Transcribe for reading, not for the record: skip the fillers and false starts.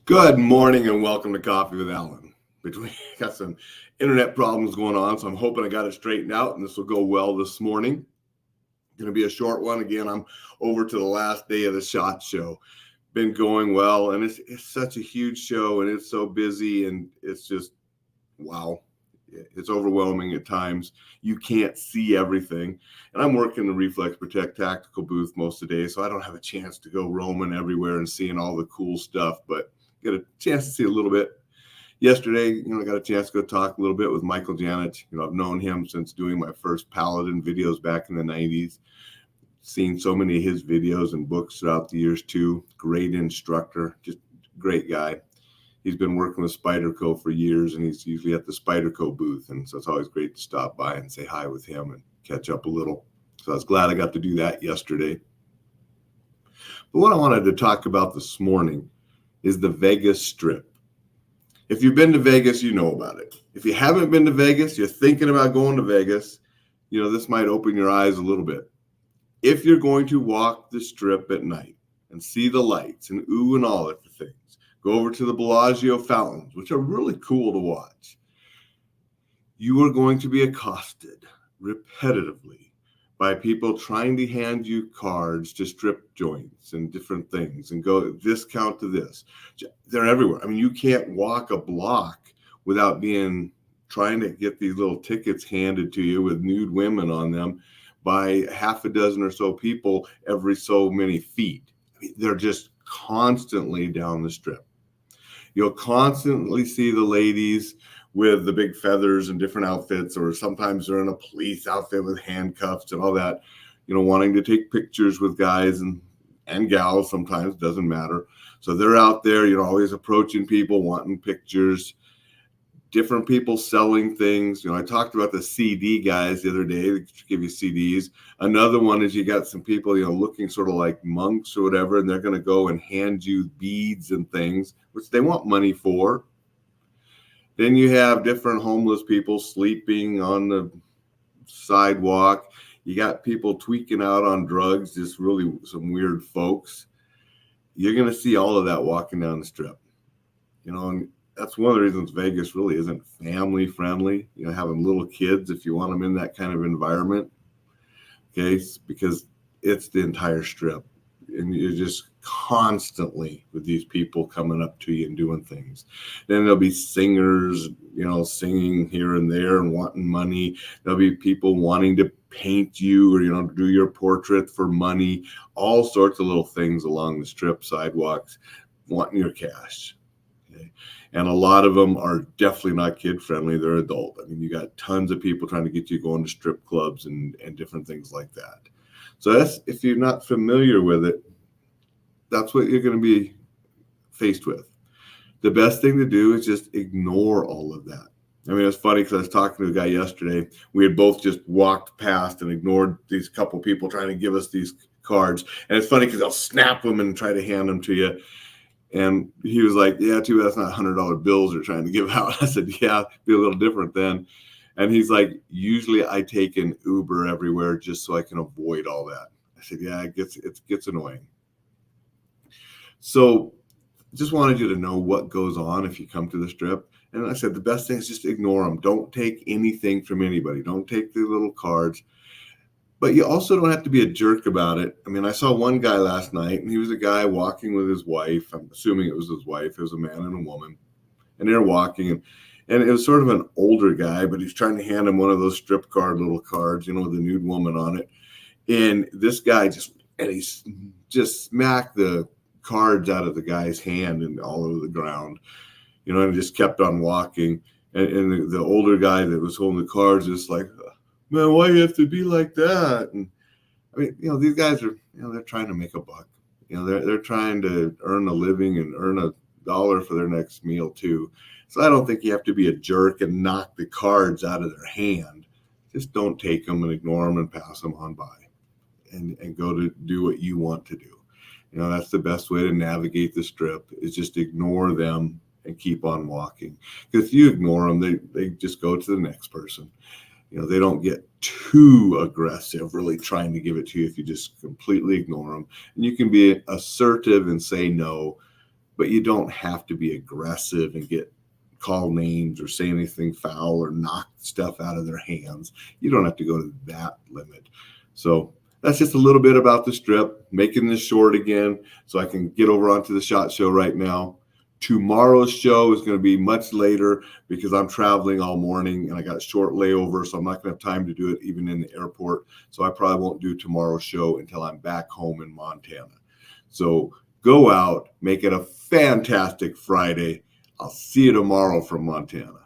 Good morning and welcome to Coffee with Alain. Got some internet problems going on, so I'm hoping I got it straightened out and this will go well this morning. Going to be a short one. Again, I'm over to the last day of the SHOT Show. Been going well, and it's such a huge show, and it's so busy, and it's just, wow. It's overwhelming at times. You can't see everything. And I'm working the Reflex Protect tactical booth most of the day, so I don't have a chance to go roaming everywhere and seeing all the cool stuff, but get a chance to see a little bit. Yesterday, I got a chance to go talk a little bit with Michael Janet. I've known him since doing my first Paladin videos back in the 90s. Seen so many of his videos and books throughout the years too. Great instructor, just great guy. He's been working with Spyderco for years, and he's usually at the Spyderco booth. And so it's always great to stop by and say hi with him and catch up a little. So I was glad I got to do that yesterday. But what I wanted to talk about this morning is the Vegas Strip. If you've been to Vegas, you know about it. If you haven't been to Vegas, you're thinking about going to Vegas, this might open your eyes a little bit. If you're going to walk the Strip at night and see the lights and ooh and all of the things, go over to the Bellagio fountains, which are really cool to watch, you are going to be accosted repetitively by people trying to hand you cards to strip joints and different things and go discount to this. They're everywhere. I mean, you can't walk a block without trying to get these little tickets handed to you with nude women on them by half a dozen or so people every so many feet. I mean, they're just constantly down the Strip. You'll constantly see the ladies with the big feathers and different outfits, or sometimes they're in a police outfit with handcuffs and all that, wanting to take pictures with guys and gals. Sometimes, doesn't matter. So they're out there, always approaching people, wanting pictures. Different people selling things. I talked about the CD guys the other day. They give you CDs. Another one is you got some people, looking sort of like monks or whatever, and they're going to go and hand you beads and things, which they want money for. Then you have different homeless people sleeping on the sidewalk. You got people tweaking out on drugs, just really some weird folks. You're going to see all of that walking down the Strip. And that's one of the reasons Vegas really isn't family friendly, having little kids if you want them in that kind of environment. Okay, because it's the entire Strip. And you're just constantly with these people coming up to you and doing things. Then there'll be singers, singing here and there and wanting money. There'll be people wanting to paint you or, do your portrait for money. All sorts of little things along the Strip sidewalks, wanting your cash. Okay. And a lot of them are definitely not kid friendly. They're adult. I mean, you got tons of people trying to get you going to strip clubs and different things like that. So that's, if you're not familiar with it, that's what you're going to be faced with. The best thing to do is just ignore all of that. I mean, it's funny because I was talking to a guy yesterday. We had both just walked past and ignored these couple people trying to give us these cards. And it's funny because they'll snap them and try to hand them to you. And he was like, yeah, too bad that's not $100 bills they're trying to give out. I said, yeah, it'd be a little different then. And he's like, usually I take an Uber everywhere just so I can avoid all that. I said, yeah, it gets annoying. So just wanted you to know what goes on if you come to the Strip. And I said, the best thing is just ignore them. Don't take anything from anybody. Don't take the little cards. But you also don't have to be a jerk about it. I mean, I saw one guy last night, and he was a guy walking with his wife. I'm assuming it was his wife. It was a man and a woman. And they're walking, and it was sort of an older guy, but he's trying to hand him one of those strip card little cards, with a nude woman on it. And this guy he just smacked the cards out of the guy's hand and all over the ground, and just kept on walking. And the older guy that was holding the cards is like, man, why you have to be like that? And I mean, these guys are, they're trying to make a buck. They're trying to earn a living and earn $1 for their next meal too. So I don't think you have to be a jerk and knock the cards out of their hand. Just don't take them and ignore them and pass them on by and go to do what you want to do. That's the best way to navigate the Strip, is just ignore them and keep on walking. Because if you ignore them, they just go to the next person. They don't get too aggressive really trying to give it to you if you just completely ignore them. And you can be assertive and say no, but you don't have to be aggressive and call names or say anything foul or knock stuff out of their hands. You don't have to go to that limit. So that's just a little bit about the strip, making this short again so I can get over onto the SHOT Show right now. Tomorrow's show is going to be much later because I'm traveling all morning and I got a short layover, so I'm not going to have time to do it even in the airport. So I probably won't do tomorrow's show until I'm back home in Montana. So go out, make it a fantastic Friday. I'll see you tomorrow from Montana.